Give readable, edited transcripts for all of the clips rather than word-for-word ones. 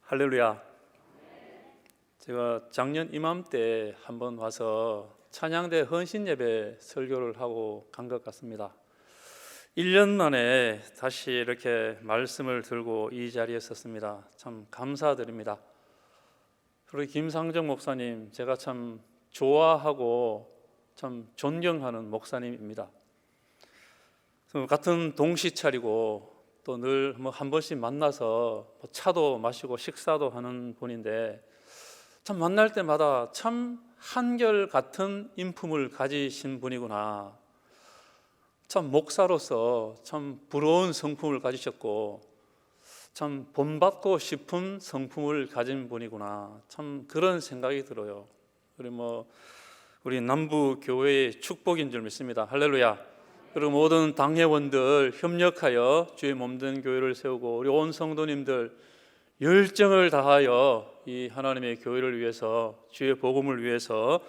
할렐루야. 제가 작년 이맘때 한번 와서 찬양대 헌신예배 설교를 하고 간 것 같습니다. 1년 만에 다시 이렇게 말씀을 들고 이 자리에 섰습니다. 참 감사드립니다. 우리 김상정 목사님, 제가 참 좋아하고 참 존경하는 목사님입니다. 같은 동시차리고 또 늘 한 번씩 만나서 차도 마시고 식사도 하는 분인데, 참 만날 때마다 참 한결같은 인품을 가지신 분이구나, 참 목사로서 참 부러운 성품을 가지셨고 참 본받고 싶은 성품을 가진 분이구나, 참 그런 생각이 들어요. 우리 남부 교회의 축복인 줄 믿습니다. 할렐루야. 그리고 모든 당회원들 협력하여 주의 몸된 교회를 세우고, 우리 온 성도님들 열정을 다하여 이 하나님의 교회를 위해서, 주의 복음을 위해서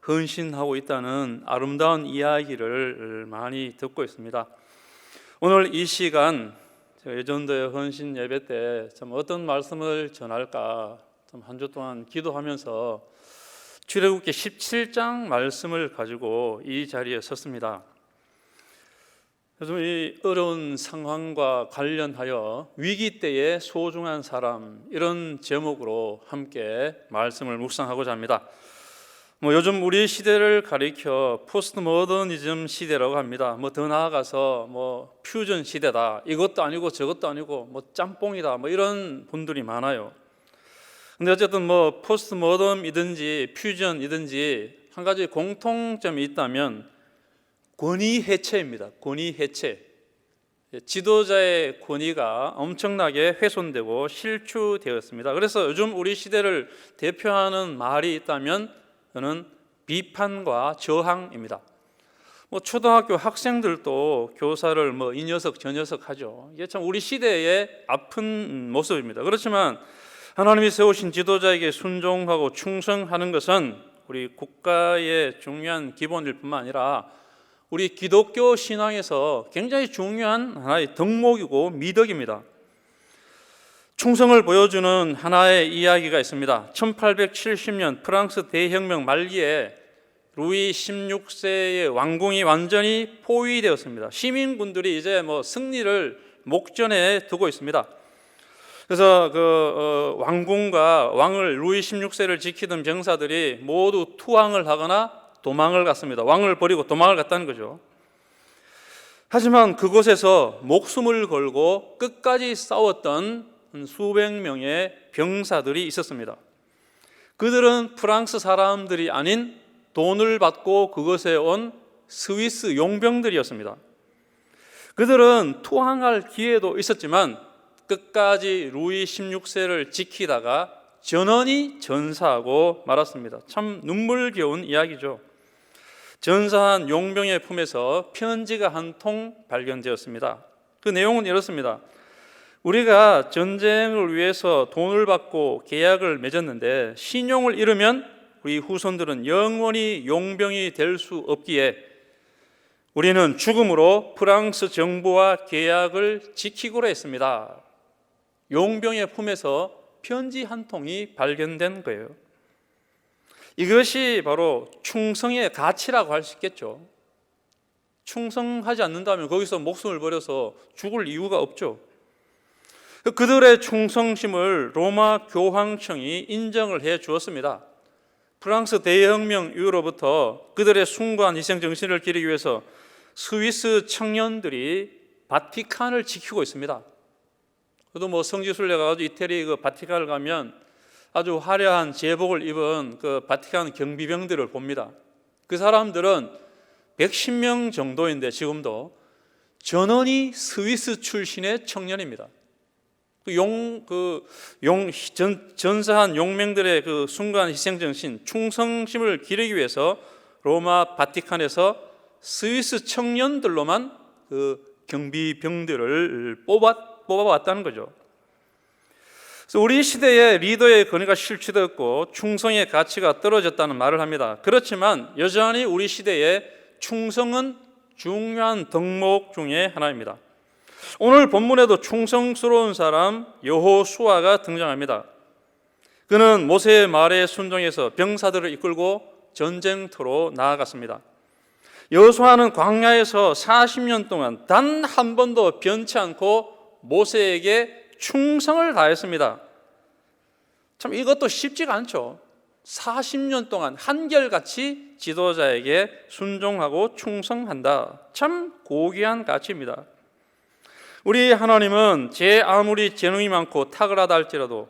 헌신하고 있다는 아름다운 이야기를 많이 듣고 있습니다. 오늘 이 시간 제가 예전도의 헌신 예배 때 참 어떤 말씀을 전할까 참 한 주 동안 기도하면서 출애굽기 17장 말씀을 가지고 이 자리에 섰습니다. 그래서 이 어려운 상황과 관련하여 위기 때의 소중한 사람, 이런 제목으로 함께 말씀을 묵상하고자 합니다. 요즘 우리 시대를 가리켜 포스트 모더니즘 시대라고 합니다. 더 나아가서 퓨전 시대다, 이것도 아니고 저것도 아니고 짬뽕이다, 이런 분들이 많아요. 근데 어쨌든 포스트 모던이든지 퓨전이든지 한 가지 공통점이 있다면 권위 해체입니다. 권위 해체. 지도자의 권위가 엄청나게 훼손되고 실추되었습니다. 그래서 요즘 우리 시대를 대표하는 말이 있다면 저는 비판과 저항입니다. 초등학교 학생들도 교사를 이 녀석 저 녀석 하죠. 이게 참 우리 시대의 아픈 모습입니다. 그렇지만 하나님이 세우신 지도자에게 순종하고 충성하는 것은 우리 국가의 중요한 기본일 뿐만 아니라 우리 기독교 신앙에서 굉장히 중요한 하나의 덕목이고 미덕입니다. 충성을 보여주는 하나의 이야기가 있습니다. 1870년 프랑스 대혁명 말기에 루이 16세의 왕궁이 완전히 포위되었습니다. 시민군들이 이제 승리를 목전에 두고 있습니다. 그래서 왕궁과 왕을, 루이 16세를 지키던 병사들이 모두 투항을 하거나 도망을 갔습니다. 왕을 버리고 도망을 갔다는 거죠. 하지만 그곳에서 목숨을 걸고 끝까지 싸웠던 수백 명의 병사들이 있었습니다. 그들은 프랑스 사람들이 아닌 돈을 받고 그곳에 온 스위스 용병들이었습니다. 그들은 투항할 기회도 있었지만 끝까지 루이 16세를 지키다가 전원이 전사하고 말았습니다. 참 눈물겨운 이야기죠. 전사한 용병의 품에서 편지가 한 통 발견되었습니다. 그 내용은 이렇습니다. 우리가 전쟁을 위해서 돈을 받고 계약을 맺었는데 신용을 잃으면 우리 후손들은 영원히 용병이 될 수 없기에 우리는 죽음으로 프랑스 정부와 계약을 지키기로 했습니다. 용병의 품에서 편지 한 통이 발견된 거예요. 이것이 바로 충성의 가치라고 할 수 있겠죠. 충성하지 않는다면 거기서 목숨을 버려서 죽을 이유가 없죠. 그들의 충성심을 로마 교황청이 인정을 해 주었습니다. 프랑스 대혁명 이후로부터 그들의 숭고한 희생 정신을 기리기 위해서 스위스 청년들이 바티칸을 지키고 있습니다. 저도 성지순례 가가지고 이태리 바티칸을 가면 아주 화려한 제복을 입은 바티칸 경비병들을 봅니다. 그 사람들은 110명 정도인데 지금도 전원이 스위스 출신의 청년입니다. 전사한 용맹들의 숭고한 희생정신, 충성심을 기리기 위해서 로마 바티칸에서 스위스 청년들로만 경비병들을 뽑아왔다는 거죠. 그래서 우리 시대의 리더의 권위가 실추되었고 충성의 가치가 떨어졌다는 말을 합니다. 그렇지만 여전히 우리 시대의 충성은 중요한 덕목 중에 하나입니다. 오늘 본문에도 충성스러운 사람 여호수아가 등장합니다. 그는 모세의 말에 순종해서 병사들을 이끌고 전쟁터로 나아갔습니다. 여호수아는 광야에서 40년 동안 단 한 번도 변치 않고 모세에게 충성을 다했습니다. 참 이것도 쉽지가 않죠. 40년 동안 한결같이 지도자에게 순종하고 충성한다. 참 고귀한 가치입니다. 우리 하나님은 제 아무리 재능이 많고 탁월하다 할지라도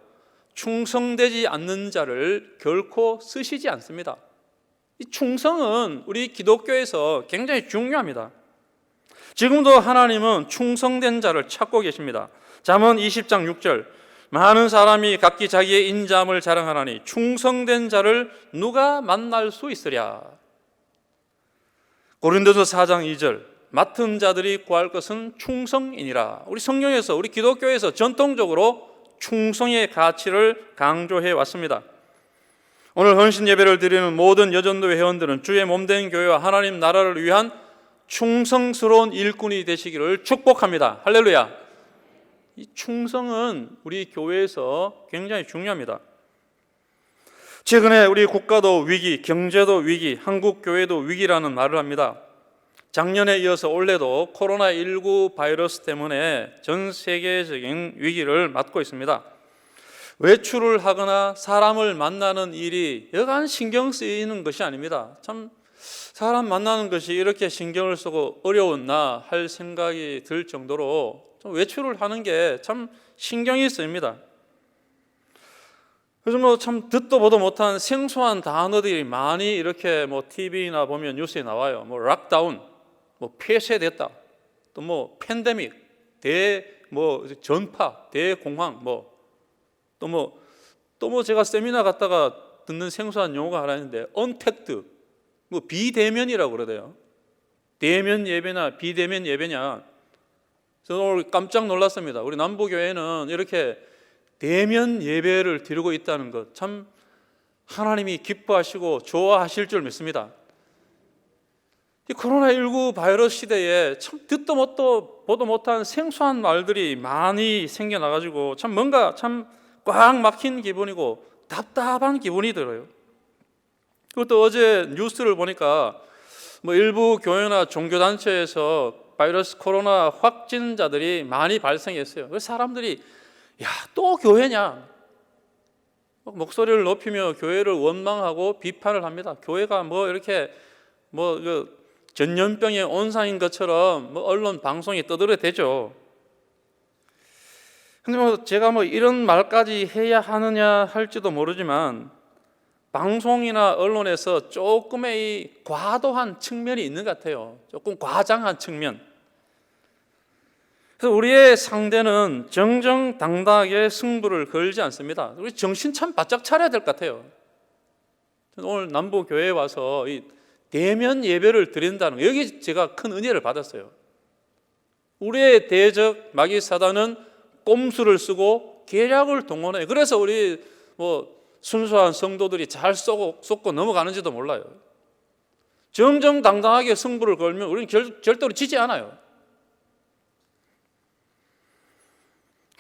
충성되지 않는 자를 결코 쓰시지 않습니다. 이 충성은 우리 기독교에서 굉장히 중요합니다. 지금도 하나님은 충성된 자를 찾고 계십니다. 잠언 20장 6절, 많은 사람이 각기 자기의 인자함을 자랑하나니 충성된 자를 누가 만날 수 있으랴. 고린도서 4장 2절, 맡은 자들이 구할 것은 충성이니라. 우리 성경에서, 우리 기독교에서 전통적으로 충성의 가치를 강조해 왔습니다. 오늘 헌신 예배를 드리는 모든 여전도 회원들은 주의 몸된 교회와 하나님 나라를 위한 충성스러운 일꾼이 되시기를 축복합니다. 할렐루야. 이 충성은 우리 교회에서 굉장히 중요합니다. 최근에 우리 국가도 위기, 경제도 위기, 한국 교회도 위기라는 말을 합니다. 작년에 이어서 올해도 코로나19 바이러스 때문에 전 세계적인 위기를 맞고 있습니다. 외출을 하거나 사람을 만나는 일이 여간 신경 쓰이는 것이 아닙니다. 참 사람 만나는 것이 이렇게 신경을 쓰고 어려웠나 할 생각이 들 정도로 좀 외출을 하는 게 참 신경이 쓰입니다. 그래서 참 듣도 보도 못한 생소한 단어들이 많이 이렇게 TV나 보면 뉴스에 나와요. 락다운, 폐쇄됐다, 또 팬데믹, 전파, 대공황, 또 제가 세미나 갔다가 듣는 생소한 용어가 하나 있는데 언택트, 비대면이라고 그러대요. 대면 예배나 비대면 예배냐. 저는 오늘 깜짝 놀랐습니다. 우리 남부교회는 이렇게 대면 예배를 드리고 있다는 것, 참 하나님이 기뻐하시고 좋아하실 줄 믿습니다. 이 코로나19 바이러스 시대에 참 듣도 보도 못한 생소한 말들이 많이 생겨나가지고 참 뭔가 참 꽉 막힌 기분이고 답답한 기분이 들어요. 그것도 어제 뉴스를 보니까 일부 교회나 종교단체에서 바이러스 코로나 확진자들이 많이 발생했어요. 그래서 사람들이 또 교회냐? 목소리를 높이며 교회를 원망하고 비판을 합니다. 교회가 이렇게 전염병의 온상인 것처럼 언론 방송이 떠들어대죠. 근데 제가 이런 말까지 해야 하느냐 할지도 모르지만 방송이나 언론에서 조금의 과도한 측면이 있는 것 같아요. 조금 과장한 측면. 그래서 우리의 상대는 정정당당하게 승부를 걸지 않습니다. 우리 정신 참 바짝 차려야 될 것 같아요. 오늘 남부교회에 와서 이 대면 예배를 드린다는 거, 여기 제가 큰 은혜를 받았어요. 우리의 대적 마귀 사단은 꼼수를 쓰고 계략을 동원해요. 그래서 우리 순수한 성도들이 잘 쏟고 넘어가는지도 몰라요. 정정당당하게 승부를 걸면 우리는 절대로 지지 않아요.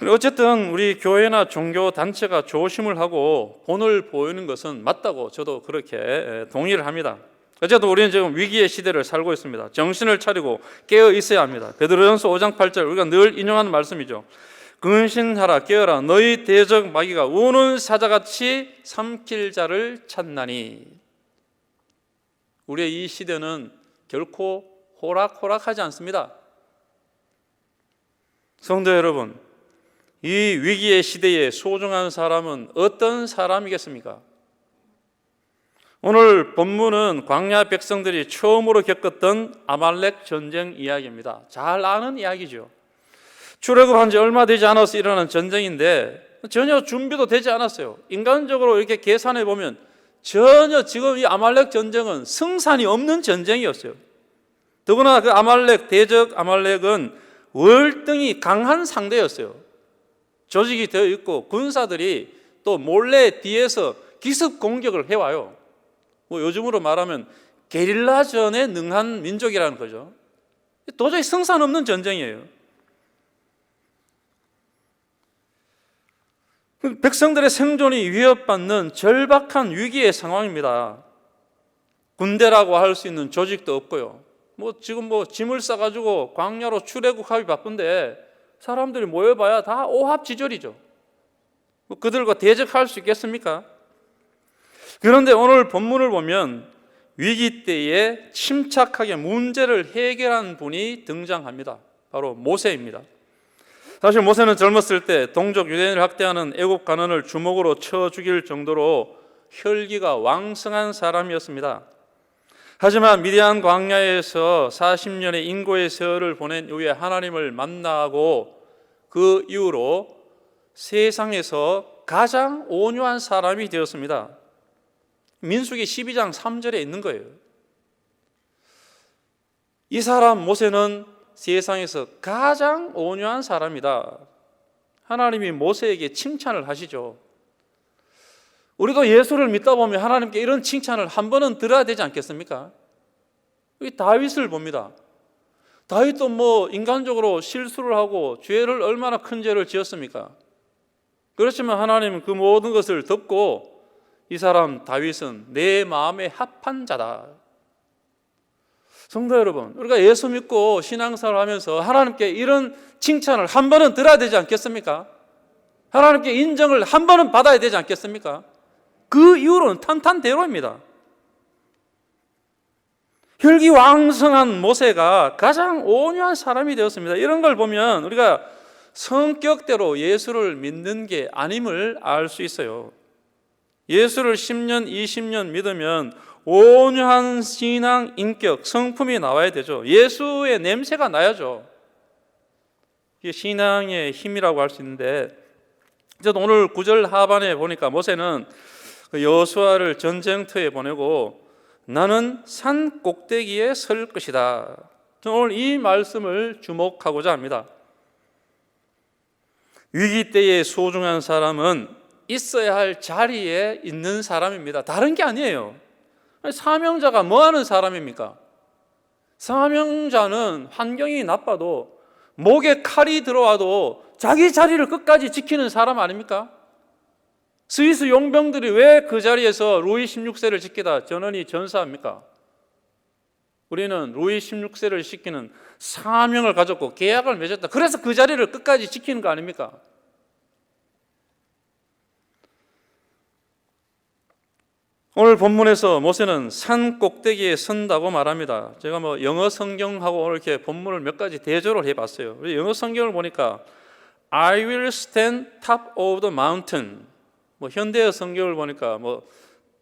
어쨌든 우리 교회나 종교 단체가 조심을 하고 본을 보이는 것은 맞다고 저도 그렇게 동의를 합니다. 어쨌든 우리는 지금 위기의 시대를 살고 있습니다. 정신을 차리고 깨어 있어야 합니다. 베드로전서 5장 8절 우리가 늘 인용하는 말씀이죠. 근신하라, 깨어라, 너희 대적 마귀가 우는 사자같이 삼킬 자를 찾나니. 우리의 이 시대는 결코 호락호락하지 않습니다. 성도 여러분, 이 위기의 시대에 소중한 사람은 어떤 사람이겠습니까? 오늘 본문은 광야 백성들이 처음으로 겪었던 아말렉 전쟁 이야기입니다. 잘 아는 이야기죠. 출애굽한 지 얼마 되지 않아서 일어난 전쟁인데 전혀 준비도 되지 않았어요. 인간적으로 이렇게 계산해 보면 전혀 지금 이 아말렉 전쟁은 승산이 없는 전쟁이었어요. 더구나 그 대적 아말렉은 월등히 강한 상대였어요. 조직이 되어 있고 군사들이 또 몰래 뒤에서 기습 공격을 해와요. 요즘으로 말하면 게릴라전에 능한 민족이라는 거죠. 도저히 승산 없는 전쟁이에요. 백성들의 생존이 위협받는 절박한 위기의 상황입니다. 군대라고 할 수 있는 조직도 없고요. 지금 짐을 싸가지고 광야로 출애굽하기 바쁜데 사람들이 모여봐야 다 오합지졸이죠. 그들과 대적할 수 있겠습니까? 그런데 오늘 본문을 보면 위기 때에 침착하게 문제를 해결한 분이 등장합니다. 바로 모세입니다. 사실 모세는 젊었을 때 동족 유대인을 학대하는 애국 간원을 주먹으로 쳐 죽일 정도로 혈기가 왕성한 사람이었습니다. 하지만 미디안 광야에서 40년의 인고의 세월을 보낸 이후에 하나님을 만나고 그 이후로 세상에서 가장 온유한 사람이 되었습니다. 민수기 12장 3절에 있는 거예요. 이 사람 모세는 세상에서 가장 온유한 사람이다. 하나님이 모세에게 칭찬을 하시죠. 우리도 예수를 믿다 보면 하나님께 이런 칭찬을 한 번은 들어야 되지 않겠습니까? 여기 다윗을 봅니다. 다윗도 인간적으로 실수를 하고 죄를 얼마나 큰 죄를 지었습니까? 그렇지만 하나님은 그 모든 것을 덮고 이 사람 다윗은 내 마음에 합한 자다. 성도 여러분, 우리가 예수 믿고 신앙생활을 하면서 하나님께 이런 칭찬을 한 번은 들어야 되지 않겠습니까? 하나님께 인정을 한 번은 받아야 되지 않겠습니까? 그 이후로는 탄탄대로입니다. 혈기왕성한 모세가 가장 온유한 사람이 되었습니다. 이런 걸 보면 우리가 성격대로 예수를 믿는 게 아님을 알 수 있어요. 예수를 10년, 20년 믿으면 온유한 신앙, 인격, 성품이 나와야 되죠. 예수의 냄새가 나야죠. 이게 신앙의 힘이라고 할 수 있는데, 저도 오늘 9절 하반에 보니까 모세는 여호수아를 전쟁터에 보내고 나는 산 꼭대기에 설 것이다. 저는 오늘 이 말씀을 주목하고자 합니다. 위기 때의 소중한 사람은 있어야 할 자리에 있는 사람입니다. 다른 게 아니에요. 사명자가 뭐 하는 사람입니까? 사명자는 환경이 나빠도 목에 칼이 들어와도 자기 자리를 끝까지 지키는 사람 아닙니까? 스위스 용병들이 왜 그 자리에서 루이 16세를 지키다 전원이 전사합니까? 우리는 루이 16세를 지키는 사명을 가졌고 계약을 맺었다. 그래서 그 자리를 끝까지 지키는 거 아닙니까? 오늘 본문에서 모세는 산 꼭대기에 선다고 말합니다. 제가 영어 성경하고 오늘 이렇게 본문을 몇 가지 대조를 해봤어요. 영어 성경을 보니까 I will stand top of the mountain. 현대어 성경을 보니까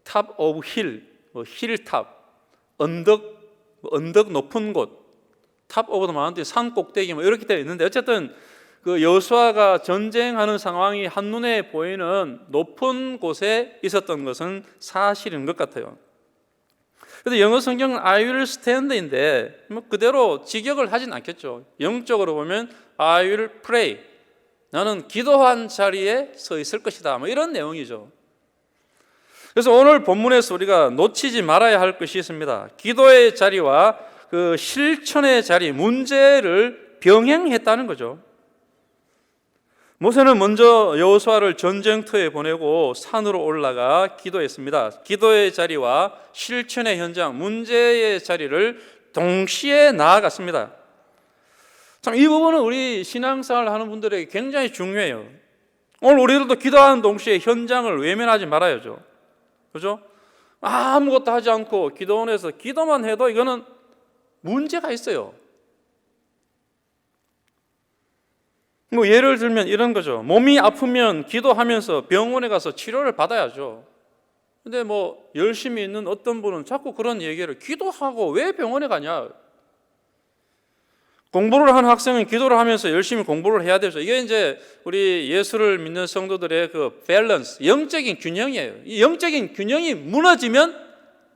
top of hill, hilltop, 언덕 높은 곳, top of the mountain, 산 꼭대기 이렇게 되어 있는데 어쨌든 그 여호수아가 전쟁하는 상황이 한눈에 보이는 높은 곳에 있었던 것은 사실인 것 같아요. 그런데 영어 성경은 I will stand인데 그대로 직역을 하진 않겠죠. 영적으로 보면 I will pray. 나는 기도한 자리에 서 있을 것이다. 이런 내용이죠. 그래서 오늘 본문에서 우리가 놓치지 말아야 할 것이 있습니다. 기도의 자리와 그 실천의 자리, 문제를 병행했다는 거죠. 모세는 먼저 여호수아를 전쟁터에 보내고 산으로 올라가 기도했습니다. 기도의 자리와 실천의 현장, 문제의 자리를 동시에 나아갔습니다. 참, 이 부분은 우리 신앙생활을 하는 분들에게 굉장히 중요해요. 오늘 우리들도 기도하는 동시에 현장을 외면하지 말아야죠. 그죠? 아무것도 하지 않고 기도원에서 기도만 해도 이거는 문제가 있어요. 예를 들면 이런 거죠. 몸이 아프면 기도하면서 병원에 가서 치료를 받아야죠. 근데 열심히 있는 어떤 분은 자꾸 그런 얘기를, 기도하고 왜 병원에 가냐? 공부를 하는 학생은 기도를 하면서 열심히 공부를 해야 되죠. 이게 이제 우리 예수를 믿는 성도들의 그 밸런스, 영적인 균형이에요. 이 영적인 균형이 무너지면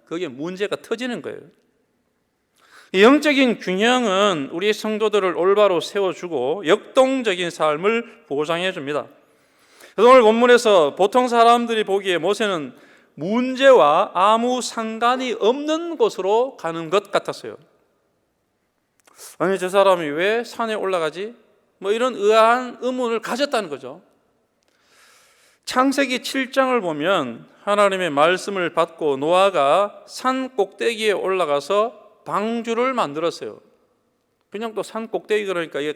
그게 문제가 터지는 거예요. 이 영적인 균형은 우리 성도들을 올바로 세워주고 역동적인 삶을 보장해 줍니다. 그래서 오늘 본문에서 보통 사람들이 보기에 모세는 문제와 아무 상관이 없는 곳으로 가는 것 같았어요. 아니, 저 사람이 왜 산에 올라가지? 이런 의아한 의문을 가졌다는 거죠. 창세기 7장을 보면 하나님의 말씀을 받고 노아가 산 꼭대기에 올라가서 방주를 만들었어요. 그냥 또 산 꼭대기 그러니까 이게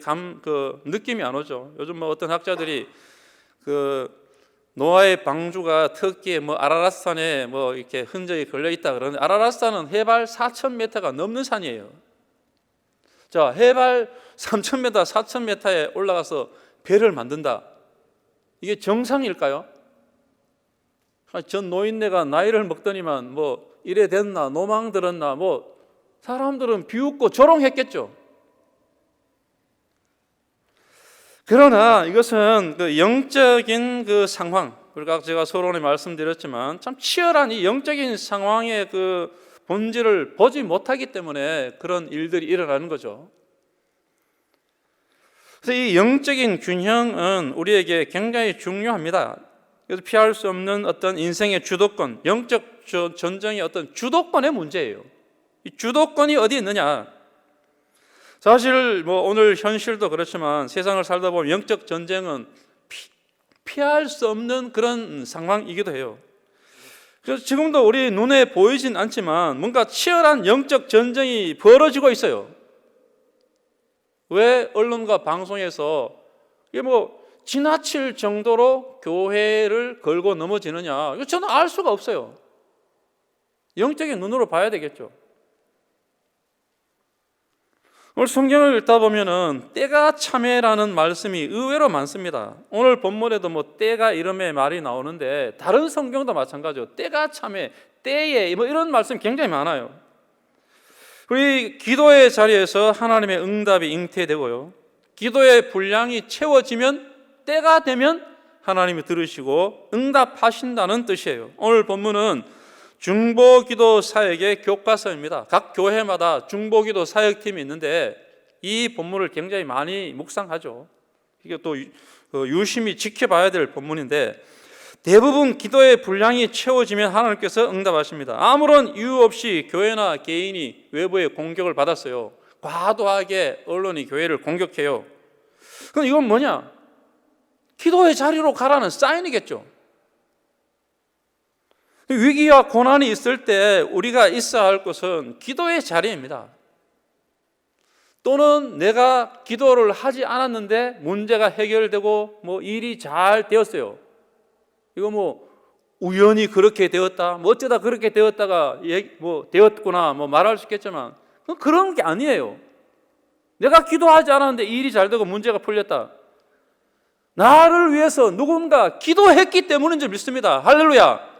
느낌이 안 오죠. 요즘 뭐 어떤 학자들이 노아의 방주가 터키의 아라랏산에 이렇게 흔적이 걸려 있다 그러는데, 아라랏산은 해발 4,000m가 넘는 산이에요. 자, 해발 3,000m, 4,000m에 올라가서 배를 만든다. 이게 정상일까요? 전 노인네가 나이를 먹더니만 이래 됐나, 노망 들었나, 사람들은 비웃고 조롱했겠죠. 그러나 이것은 영적인 상황, 그러니까 제가 서론에 말씀드렸지만 참 치열한 이 영적인 상황의 본질을 보지 못하기 때문에 그런 일들이 일어나는 거죠. 그래서 이 영적인 균형은 우리에게 굉장히 중요합니다. 그래서 피할 수 없는 어떤 인생의 주도권, 영적 전쟁의 어떤 주도권의 문제예요. 이 주도권이 어디 있느냐? 사실 오늘 현실도 그렇지만 세상을 살다 보면 영적 전쟁은 피할 수 없는 그런 상황이기도 해요. 그래서 지금도 우리 눈에 보이진 않지만 뭔가 치열한 영적 전쟁이 벌어지고 있어요. 왜 언론과 방송에서 이게 지나칠 정도로 교회를 걸고 넘어지느냐? 이거 저는 알 수가 없어요. 영적인 눈으로 봐야 되겠죠. 오늘 성경을 읽다 보면은 때가 참에라는 말씀이 의외로 많습니다. 오늘 본문에도 때가 이름의 말이 나오는데 다른 성경도 마찬가지죠. 때가 참에, 때에 이런 말씀 굉장히 많아요. 우리 기도의 자리에서 하나님의 응답이 잉태되고요. 기도의 분량이 채워지면, 때가 되면 하나님이 들으시고 응답하신다는 뜻이에요. 오늘 본문은 중보기도 사역의 교과서입니다. 각 교회마다 중보기도 사역팀이 있는데 이 본문을 굉장히 많이 묵상하죠. 이게 또 유심히 지켜봐야 될 본문인데, 대부분 기도의 분량이 채워지면 하나님께서 응답하십니다. 아무런 이유 없이 교회나 개인이 외부의 공격을 받았어요. 과도하게 언론이 교회를 공격해요. 그럼 이건 뭐냐? 기도의 자리로 가라는 사인이겠죠. 위기와 고난이 있을 때 우리가 있어야 할 것은 기도의 자리입니다. 또는 내가 기도를 하지 않았는데 문제가 해결되고 일이 잘 되었어요. 이거 우연히 그렇게 되었다, 어쩌다 그렇게 되었다가 되었구나 말할 수 있겠지만 그런 게 아니에요. 내가 기도하지 않았는데 일이 잘 되고 문제가 풀렸다. 나를 위해서 누군가 기도했기 때문인 줄 믿습니다. 할렐루야.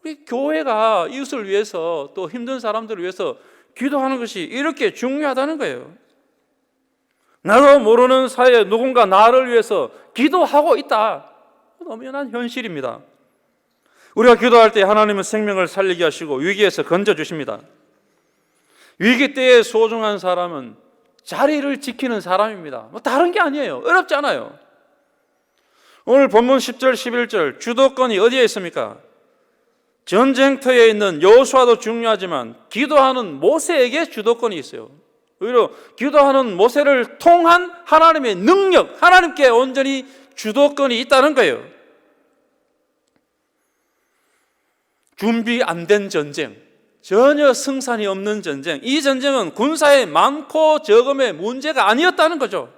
우리 교회가 이웃을 위해서 또 힘든 사람들을 위해서 기도하는 것이 이렇게 중요하다는 거예요. 나도 모르는 사이에 누군가 나를 위해서 기도하고 있다. 엄연한 현실입니다. 우리가 기도할 때 하나님은 생명을 살리게 하시고 위기에서 건져주십니다. 위기 때에 소중한 사람은 자리를 지키는 사람입니다. 다른 게 아니에요. 어렵지 않아요. 오늘 본문 10절 11절 주도권이 어디에 있습니까? 전쟁터에 있는 여호수아도 중요하지만 기도하는 모세에게 주도권이 있어요. 오히려 기도하는 모세를 통한 하나님의 능력, 하나님께 온전히 주도권이 있다는 거예요. 준비 안 된 전쟁, 전혀 승산이 없는 전쟁, 이 전쟁은 군사의 많고 적음의 문제가 아니었다는 거죠.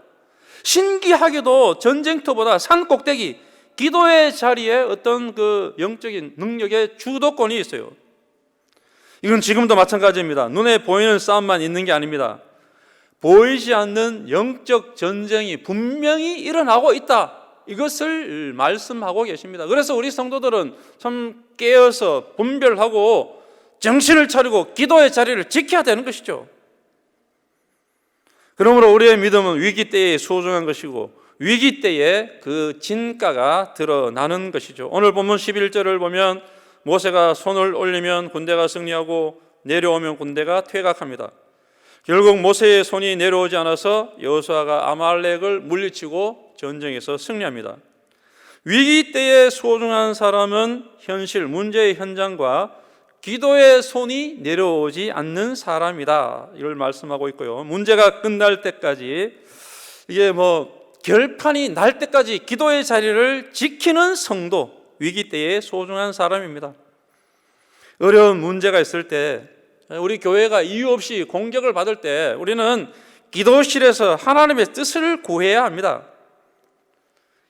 신기하게도 전쟁터보다 산 꼭대기, 기도의 자리에 어떤 영적인 능력의 주도권이 있어요. 이건 지금도 마찬가지입니다. 눈에 보이는 싸움만 있는 게 아닙니다. 보이지 않는 영적 전쟁이 분명히 일어나고 있다, 이것을 말씀하고 계십니다. 그래서 우리 성도들은 참 깨어서 분별하고 정신을 차리고 기도의 자리를 지켜야 되는 것이죠. 그러므로 우리의 믿음은 위기 때에 소중한 것이고 위기 때에 그 진가가 드러나는 것이죠. 오늘 본문 11절을 보면 모세가 손을 올리면 군대가 승리하고 내려오면 군대가 퇴각합니다. 결국 모세의 손이 내려오지 않아서 여호수아가 아말렉을 물리치고 전쟁에서 승리합니다. 위기 때에 소중한 사람은 현실, 문제의 현장과 기도의 손이 내려오지 않는 사람이다, 이걸 말씀하고 있고요. 문제가 끝날 때까지 이게 결판이 날 때까지 기도의 자리를 지키는 성도, 위기 때의 소중한 사람입니다. 어려운 문제가 있을 때, 우리 교회가 이유 없이 공격을 받을 때 우리는 기도실에서 하나님의 뜻을 구해야 합니다.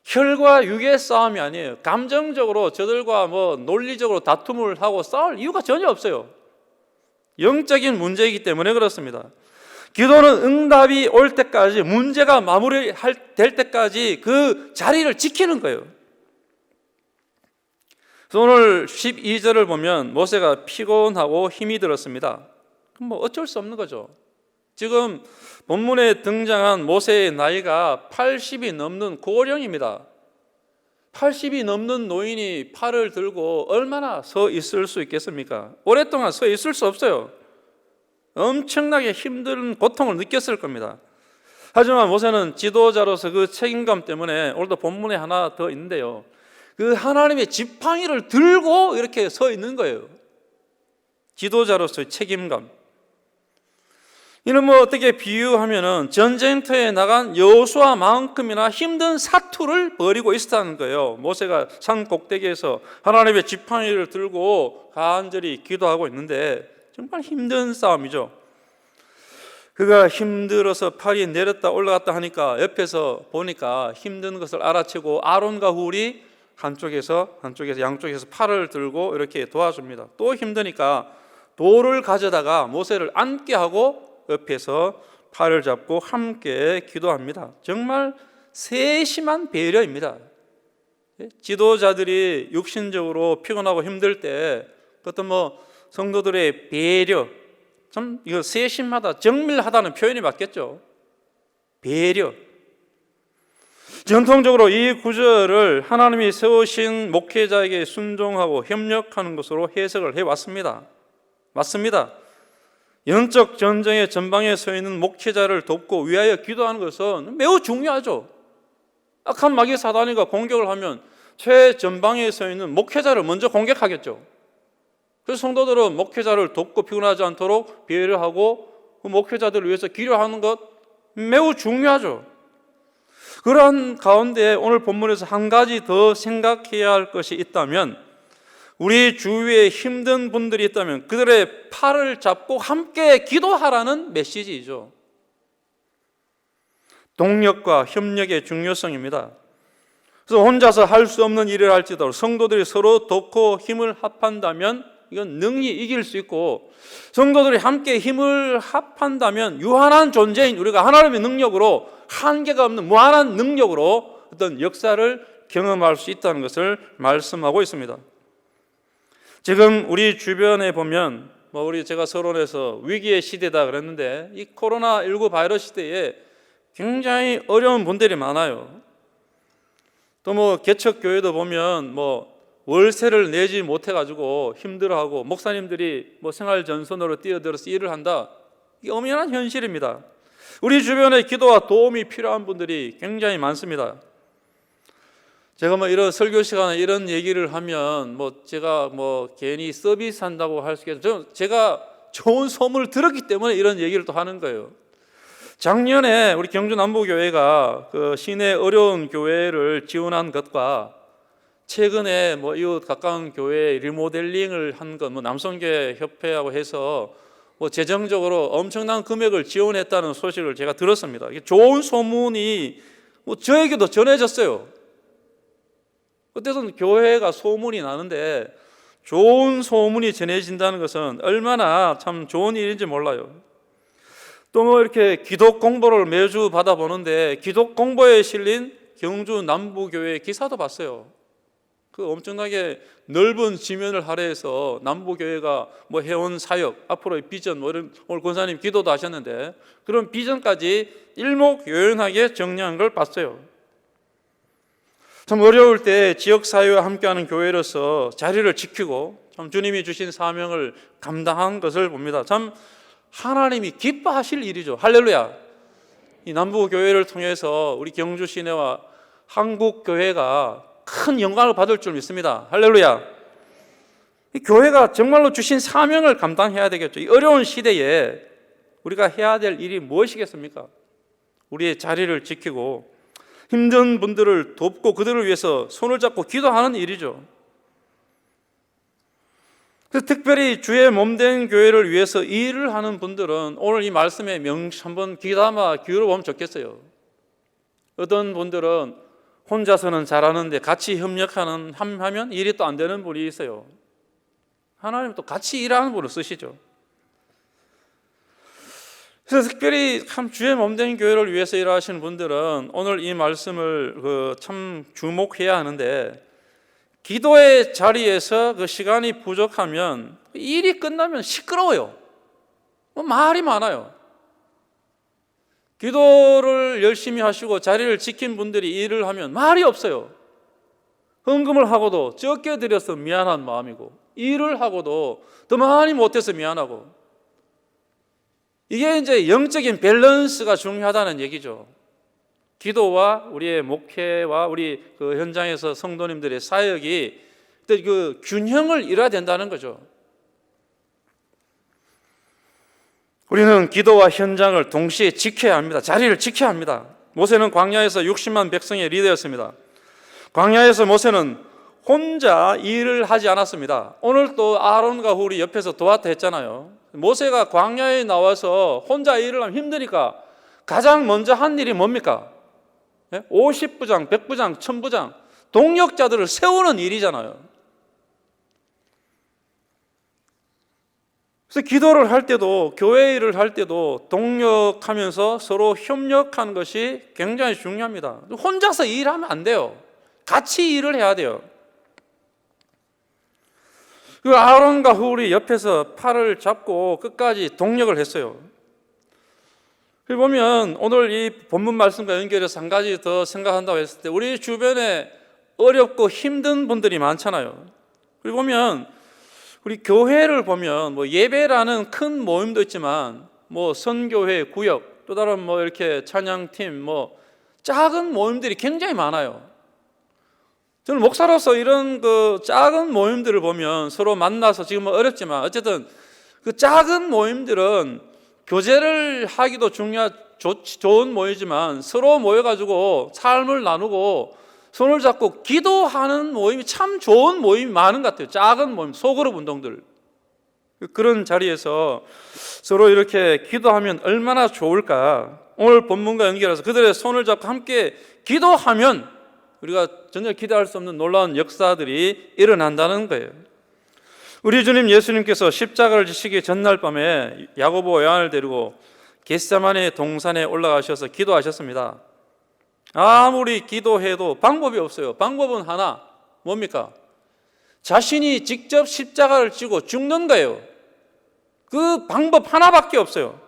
혈과 육의 싸움이 아니에요. 감정적으로 저들과 논리적으로 다툼을 하고 싸울 이유가 전혀 없어요. 영적인 문제이기 때문에 그렇습니다. 기도는 응답이 올 때까지, 문제가 마무리될 때까지 그 자리를 지키는 거예요. 그래서 오늘 12절을 보면 모세가 피곤하고 힘이 들었습니다. 그럼 어쩔 수 없는 거죠. 지금 본문에 등장한 모세의 나이가 80이 넘는 고령입니다. 80이 넘는 노인이 팔을 들고 얼마나 서 있을 수 있겠습니까? 오랫동안 서 있을 수 없어요. 엄청나게 힘든 고통을 느꼈을 겁니다. 하지만 모세는 지도자로서 그 책임감 때문에, 오늘도 본문에 하나 더 있는데요, 그 하나님의 지팡이를 들고 이렇게 서 있는 거예요. 지도자로서의 책임감. 이는 어떻게 비유하면은 전쟁터에 나간 여호수아만큼이나 힘든 사투를 벌이고 있었다는 거예요. 모세가 산 꼭대기에서 하나님의 지팡이를 들고 간절히 기도하고 있는데 정말 힘든 싸움이죠. 그가 힘들어서 팔이 내렸다 올라갔다 하니까 옆에서 보니까 힘든 것을 알아채고 아론과 훌이 한쪽에서 양쪽에서 팔을 들고 이렇게 도와줍니다. 또 힘드니까 돌을 가져다가 모세를 앉게 하고 옆에서 팔을 잡고 함께 기도합니다. 정말 세심한 배려입니다. 지도자들이 육신적으로 피곤하고 힘들 때 어떤 성도들의 배려, 참 이거 세심하다, 정밀하다는 표현이 맞겠죠. 배려. 전통적으로 이 구절을 하나님이 세우신 목회자에게 순종하고 협력하는 것으로 해석을 해왔습니다. 맞습니다. 영적 전쟁의 전방에 서 있는 목회자를 돕고 위하여 기도하는 것은 매우 중요하죠. 악한 마귀 사단이가 공격을 하면 최전방에 서 있는 목회자를 먼저 공격하겠죠. 그래서 성도들은 목회자를 돕고 피곤하지 않도록 배려하고 그 목회자들을 위해서 기도하는 것 매우 중요하죠. 그러한 가운데 오늘 본문에서 한 가지 더 생각해야 할 것이 있다면, 우리 주위에 힘든 분들이 있다면 그들의 팔을 잡고 함께 기도하라는 메시지이죠. 동력과 협력의 중요성입니다. 그래서 혼자서 할 수 없는 일을 할지라도 성도들이 서로 돕고 힘을 합한다면 이건 능히 이길 수 있고, 성도들이 함께 힘을 합한다면 유한한 존재인 우리가 하나님의 능력으로, 한계가 없는 무한한 능력으로 어떤 역사를 경험할 수 있다는 것을 말씀하고 있습니다. 지금 우리 주변에 보면 제가 서론에서 위기의 시대다 그랬는데, 이 코로나19 바이러스 시대에 굉장히 어려운 분들이 많아요. 또 개척교회도 보면 월세를 내지 못해가지고 힘들어하고, 목사님들이 생활 전선으로 뛰어들어서 일을 한다. 이게 엄연한 현실입니다. 우리 주변에 기도와 도움이 필요한 분들이 굉장히 많습니다. 제가 이런 설교 시간에 이런 얘기를 하면 제가 괜히 서비스 한다고 할 수 있겠죠. 제가 좋은 소문을 들었기 때문에 이런 얘기를 또 하는 거예요. 작년에 우리 경주 남부교회가 그 시내 어려운 교회를 지원한 것과 최근에 이웃 가까운 교회 리모델링을 한 것, 남성교회 협회하고 해서 재정적으로 엄청난 금액을 지원했다는 소식을 제가 들었습니다. 좋은 소문이 저에게도 전해졌어요. 그때는 교회가 소문이 나는데 좋은 소문이 전해진다는 것은 얼마나 참 좋은 일인지 몰라요. 또 이렇게 기독 공보를 매주 받아보는데 기독 공보에 실린 경주 남부교회 기사도 봤어요. 그 엄청나게 넓은 지면을 할애해서 남부교회가 해온 사역, 앞으로의 비전, 오늘 권사님 기도도 하셨는데 그런 비전까지 일목요연하게 정리한 걸 봤어요. 참 어려울 때 지역사회와 함께하는 교회로서 자리를 지키고 참 주님이 주신 사명을 감당한 것을 봅니다. 참 하나님이 기뻐하실 일이죠. 할렐루야. 이 남부교회를 통해서 우리 경주 시내와 한국교회가 큰 영광을 받을 줄 믿습니다. 할렐루야. 이 교회가 정말로 주신 사명을 감당해야 되겠죠. 이 어려운 시대에 우리가 해야 될 일이 무엇이겠습니까? 우리의 자리를 지키고 힘든 분들을 돕고 그들을 위해서 손을 잡고 기도하는 일이죠. 그래서 특별히 주의 몸된 교회를 위해서 일을 하는 분들은 오늘 이 말씀에 한번 귀담아 기울여보면 좋겠어요. 어떤 분들은 혼자서는 잘하는데 같이 하면 일이 또 안 되는 분이 있어요. 하나님 또 같이 일하는 분을 쓰시죠. 그래서 특별히 참 주의 몸된 교회를 위해서 일하시는 분들은 오늘 이 말씀을 참 주목해야 하는데, 기도의 자리에서 그 시간이 부족하면 일이 끝나면 시끄러워요. 말이 많아요. 기도를 열심히 하시고 자리를 지킨 분들이 일을 하면 말이 없어요. 헌금을 하고도 적게 드려서 미안한 마음이고, 일을 하고도 더 많이 못해서 미안하고, 이게 이제 영적인 밸런스가 중요하다는 얘기죠. 기도와 우리의 목회와 우리 그 현장에서 성도님들의 사역이 그 균형을 이뤄야 된다는 거죠. 우리는 기도와 현장을 동시에 지켜야 합니다. 자리를 지켜야 합니다. 모세는 광야에서 60만 백성의 리더였습니다. 광야에서 모세는 혼자 일을 하지 않았습니다. 오늘 또 아론과 훌이 옆에서 도왔다 했잖아요. 모세가 광야에 나와서 혼자 일을 하면 힘드니까 가장 먼저 한 일이 뭡니까? 50부장, 100부장, 1000부장 동력자들을 세우는 일이잖아요. 그래서 기도를 할 때도, 교회 일을 할 때도 동력하면서 서로 협력하는 것이 굉장히 중요합니다. 혼자서 일하면 안 돼요. 같이 일을 해야 돼요. 그 아론과 훌이 옆에서 팔을 잡고 끝까지 동력을 했어요. 보면 오늘 이 본문 말씀과 연결해서 한 가지 더 생각한다고 했을 때, 우리 주변에 어렵고 힘든 분들이 많잖아요. 그리고 보면 우리 교회를 보면 예배라는 큰 모임도 있지만 선교회, 구역, 또 다른 이렇게 찬양팀, 작은 모임들이 굉장히 많아요. 저는 목사로서 이런 그 작은 모임들을 보면 서로 만나서 지금 어렵지만 어쨌든 그 작은 모임들은 교제를 하기도 좋은 모임이지만 서로 모여가지고 삶을 나누고 손을 잡고 기도하는 모임이 참 좋은 모임이 많은 것 같아요. 작은 모임, 소그룹 운동들. 그런 자리에서 서로 이렇게 기도하면 얼마나 좋을까. 오늘 본문과 연결해서 그들의 손을 잡고 함께 기도하면 우리가 전혀 기대할 수 없는 놀라운 역사들이 일어난다는 거예요. 우리 주님 예수님께서 십자가를 지시기 전날 밤에 야고보, 요한을 데리고 겟세마네 동산에 올라가셔서 기도하셨습니다. 아무리 기도해도 방법이 없어요. 방법은 하나, 뭡니까? 자신이 직접 십자가를 지고 죽는 거예요. 그 방법 하나밖에 없어요.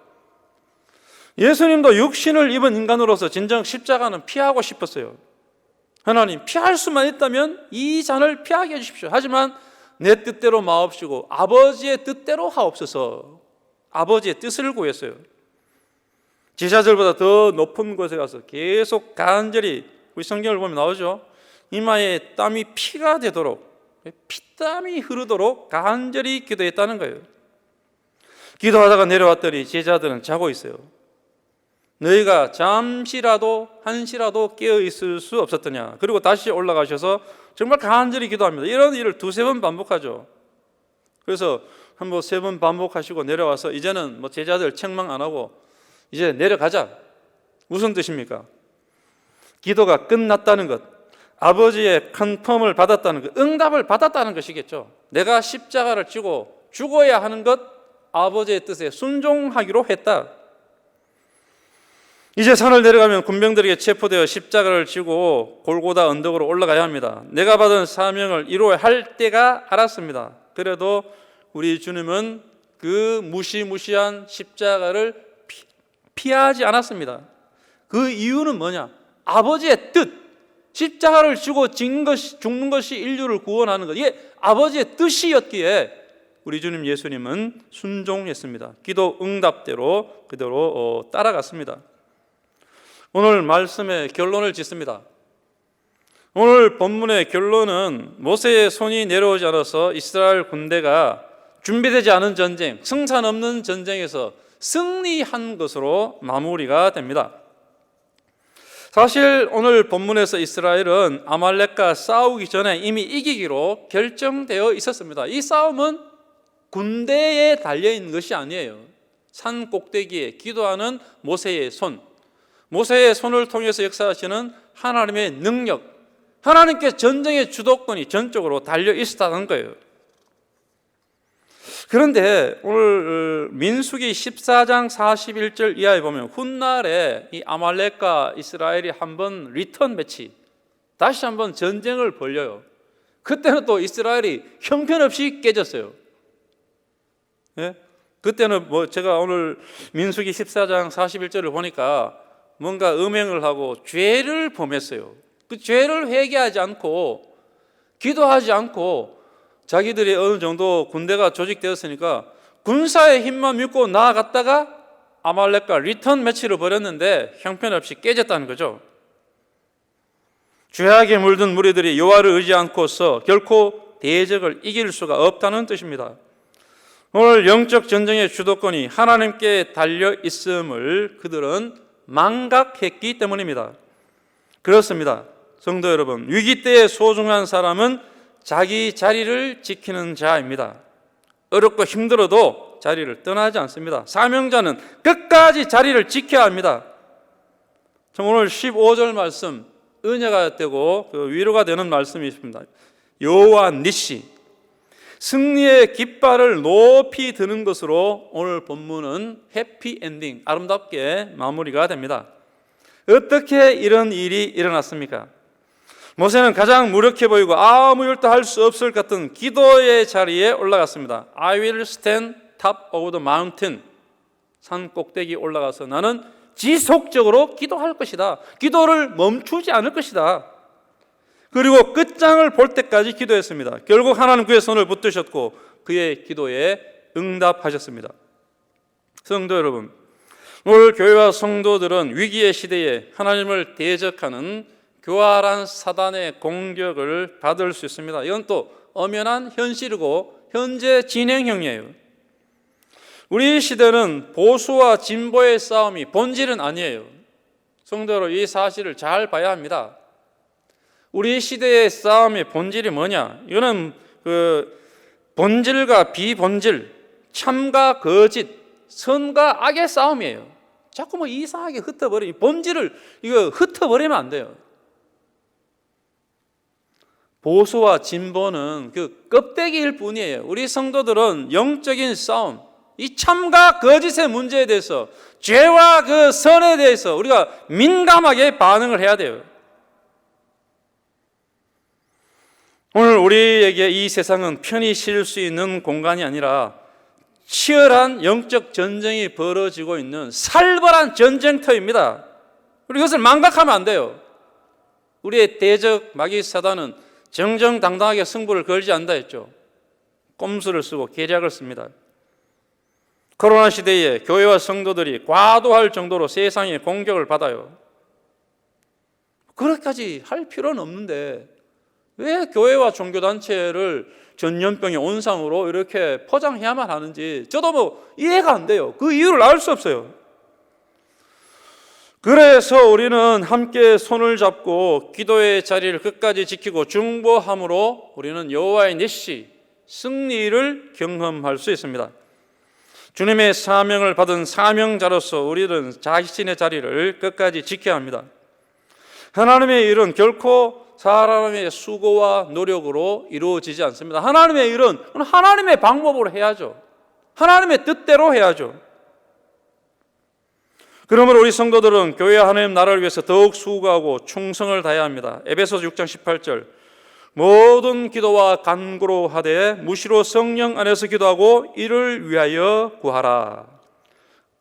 예수님도 육신을 입은 인간으로서 진정 십자가는 피하고 싶었어요. 하나님, 피할 수만 있다면 이 잔을 피하게 해주십시오. 하지만 내 뜻대로 마옵시고 아버지의 뜻대로 하옵소서. 아버지의 뜻을 구했어요. 제자들보다 더 높은 곳에 가서 계속 간절히, 우리 성경을 보면 나오죠. 이마에 땀이 피가 되도록, 피땀이 흐르도록 간절히 기도했다는 거예요. 기도하다가 내려왔더니 제자들은 자고 있어요. 너희가 잠시라도 한시라도 깨어 있을 수 없었더냐. 그리고 다시 올라가셔서 정말 간절히 기도합니다. 이런 일을 두세 번 반복하죠. 그래서 한번 세 번 반복하시고 내려와서 이제는 제자들 책망 안 하고 이제 내려가자. 무슨 뜻입니까? 기도가 끝났다는 것, 아버지의 컨펌을 받았다는 것, 응답을 받았다는 것이겠죠. 내가 십자가를 지고 죽어야 하는 것, 아버지의 뜻에 순종하기로 했다. 이제 산을 내려가면 군병들에게 체포되어 십자가를 지고 골고다 언덕으로 올라가야 합니다. 내가 받은 사명을 이루어야 할 때가 알았습니다. 그래도 우리 주님은 그 무시무시한 십자가를 피하지 않았습니다. 그 이유는 뭐냐? 아버지의 뜻, 십자가를 지고 죽는 것이 인류를 구원하는 것, 이게 아버지의 뜻이었기에 우리 주님 예수님은 순종했습니다. 기도 응답대로 그대로 따라갔습니다. 오늘 말씀의 결론을 짓습니다. 오늘 본문의 결론은 모세의 손이 내려오지 않아서 이스라엘 군대가 준비되지 않은 전쟁, 승산 없는 전쟁에서 승리한 것으로 마무리가 됩니다. 사실 오늘 본문에서 이스라엘은 아말렉과 싸우기 전에 이미 이기기로 결정되어 있었습니다. 이 싸움은 군대에 달려있는 것이 아니에요. 산 꼭대기에 기도하는 모세의 손, 모세의 손을 통해서 역사하시는 하나님의 능력, 하나님께 전쟁의 주도권이 전적으로 달려 있었다는 거예요. 그런데 오늘 민수기 14장 41절 이하에 보면 훗날에 이 아말렉과 이스라엘이 한번 리턴 매치, 다시 한번 전쟁을 벌려요. 그때는 또 이스라엘이 형편없이 깨졌어요. 예? 그때는 제가 오늘 민수기 14장 41절을 보니까 뭔가 음행을 하고 죄를 범했어요. 그 죄를 회개하지 않고 기도하지 않고 자기들이 어느 정도 군대가 조직되었으니까 군사의 힘만 믿고 나아갔다가 아말렉과 리턴 매치를 벌였는데 형편없이 깨졌다는 거죠. 죄악에 물든 무리들이 여호와를 의지 않고서 결코 대적을 이길 수가 없다는 뜻입니다. 오늘 영적 전쟁의 주도권이 하나님께 달려 있음을 그들은 망각했기 때문입니다. 그렇습니다. 성도 여러분, 위기 때의 소중한 사람은 자기 자리를 지키는 자입니다. 어렵고 힘들어도 자리를 떠나지 않습니다. 사명자는 끝까지 자리를 지켜야 합니다. 오늘 15절 말씀 은혜가 되고 위로가 되는 말씀이 있습니다. 여호와 니시, 승리의 깃발을 높이 드는 것으로 오늘 본문은 해피엔딩, 아름답게 마무리가 됩니다. 어떻게 이런 일이 일어났습니까? 모세는 가장 무력해 보이고 아무 일도 할 수 없을 것 같은 기도의 자리에 올라갔습니다. I will stand top of the mountain. 산 꼭대기 올라가서 나는 지속적으로 기도할 것이다. 기도를 멈추지 않을 것이다. 그리고 끝장을 볼 때까지 기도했습니다. 결국 하나님 그의 손을 붙드셨고 그의 기도에 응답하셨습니다. 성도 여러분, 오늘 교회와 성도들은 위기의 시대에 하나님을 대적하는 교활한 사단의 공격을 받을 수 있습니다. 이건 또 엄연한 현실이고 현재 진행형이에요. 우리 시대는 보수와 진보의 싸움이 본질은 아니에요. 성도 여러분, 이 사실을 잘 봐야 합니다. 우리 시대의 싸움의 본질이 뭐냐? 이거는 본질과 비본질, 참과 거짓, 선과 악의 싸움이에요. 자꾸 이상하게 흩어버리면 본질을 흩어버리면 안 돼요. 보수와 진보는 껍데기일 뿐이에요. 우리 성도들은 영적인 싸움, 이 참과 거짓의 문제에 대해서, 죄와 선에 대해서 우리가 민감하게 반응을 해야 돼요. 오늘 우리에게 이 세상은 편히 쉴 수 있는 공간이 아니라 치열한 영적 전쟁이 벌어지고 있는 살벌한 전쟁터입니다. 우리 이것을 망각하면 안 돼요. 우리의 대적 마귀 사단은 정정당당하게 승부를 걸지 않는다 했죠. 꼼수를 쓰고 계략을 씁니다. 코로나 시대에 교회와 성도들이 과도할 정도로 세상의 공격을 받아요. 그렇게까지 할 필요는 없는데 왜 교회와 종교단체를 전염병의 온상으로 이렇게 포장해야만 하는지 저도 이해가 안 돼요. 그 이유를 알 수 없어요. 그래서 우리는 함께 손을 잡고 기도의 자리를 끝까지 지키고 중보함으로 우리는 여호와의 니시, 승리를 경험할 수 있습니다. 주님의 사명을 받은 사명자로서 우리는 자신의 자리를 끝까지 지켜야 합니다. 하나님의 일은 결코 사람의 수고와 노력으로 이루어지지 않습니다. 하나님의 일은 하나님의 방법으로 해야죠. 하나님의 뜻대로 해야죠. 그러므로 우리 성도들은 교회와 하나님 나라를 위해서 더욱 수고하고 충성을 다해야 합니다. 에베소서 6장 18절, 모든 기도와 간구로 하되 무시로 성령 안에서 기도하고 이를 위하여 구하라.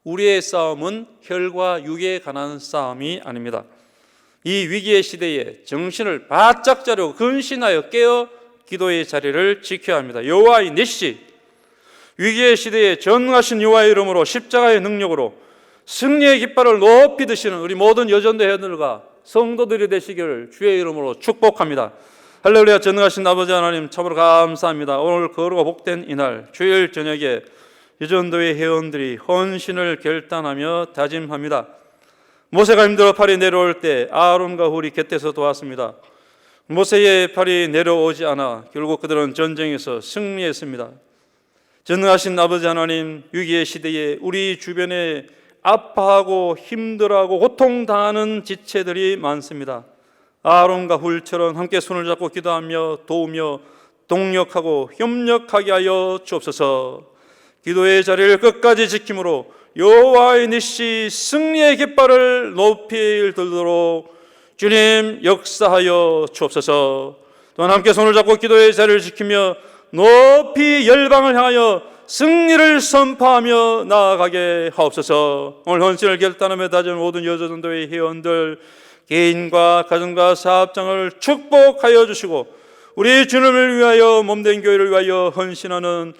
우리의 싸움은 혈과 육에 관한 싸움이 아닙니다. 이 위기의 시대에 정신을 바짝 차리고 근신하여 깨어 기도의 자리를 지켜야 합니다. 여호와의 니시, 위기의 시대에 전능하신 여호와의 이름으로 십자가의 능력으로 승리의 깃발을 높이 드시는 우리 모든 여전대회들과 성도들이 되시기를 주의 이름으로 축복합니다. 할렐루야. 전능하신 아버지 하나님, 참으로 감사합니다. 오늘 거룩하고 복된 이날 주일 저녁에 여전도회 회원들이 헌신을 결단하며 다짐합니다. 모세가 힘들어 팔이 내려올 때 아론과 훌이 곁에서 도왔습니다. 모세의 팔이 내려오지 않아 결국 그들은 전쟁에서 승리했습니다. 전능하신 아버지 하나님, 위기의 시대에 우리 주변에 아파하고 힘들어하고 고통당하는 지체들이 많습니다. 아론과 훌처럼 함께 손을 잡고 기도하며 도우며 동력하고 협력하게 하여 주옵소서. 기도의 자리를 끝까지 지킴으로 여호와의 니시 승리의 깃발을 높이 들도록 주님 역사하여 주옵소서. 또한 함께 손을 잡고 기도의 자리를 지키며 높이 열방을 향하여 승리를 선포하며 나아가게 하옵소서. 오늘 헌신을 결단하며 다진 모든 여자전도회 회원들 개인과 가정과 사업장을 축복하여 주시고 우리 주님을 위하여 몸된 교회를 위하여 헌신하는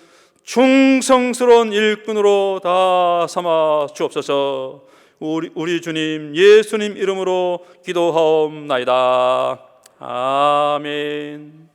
충성스러운 일꾼으로 다 삼아 주옵소서. 우리 주님 예수님 이름으로 기도하옵나이다. 아멘.